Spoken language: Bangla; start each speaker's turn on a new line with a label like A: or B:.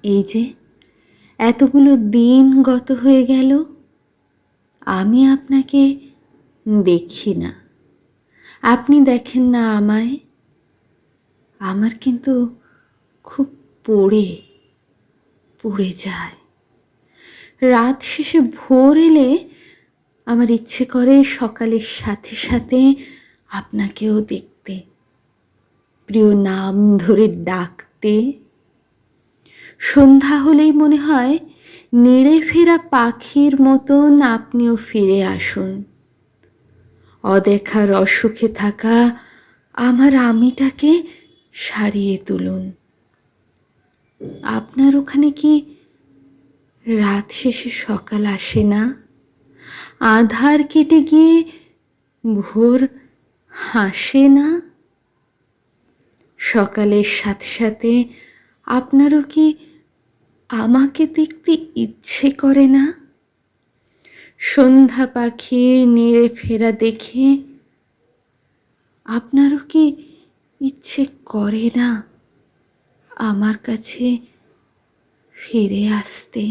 A: এই যে এতগুলো দিন গত হয়ে গেল, আমি আপনাকে দেখি না, আপনি দেখেন না আমায়। আমার কিন্তু খুব পড়ে যায়। রাত শেষে ভোর এলে আমার ইচ্ছে করে সকালের সাথে সাথে আপনাকেও দেখতে, প্রিয় নাম ধরে ডাকতে। সন্ধ্যা হলেই মনে হয় নেড়ে ফেরা পাখির মতন আপনিও ফিরে আসুন। অদেখার অসুখে থাকা আমার আমিটাকে সারিয়ে তুলুন। আপনার ওখানে কি রাত শেষে সকাল আসে না? আধার কেটে গিয়ে ভোর হাসে না? সকালের সাথে সাথে আপনারও কি আমাকে দেখতে ইচ্ছে করে না? সন্ধ্যা পাখির নেড়ে ফেরা দেখে আপনারও কি ইচ্ছে করে না আমার কাছে ফিরে আসতে?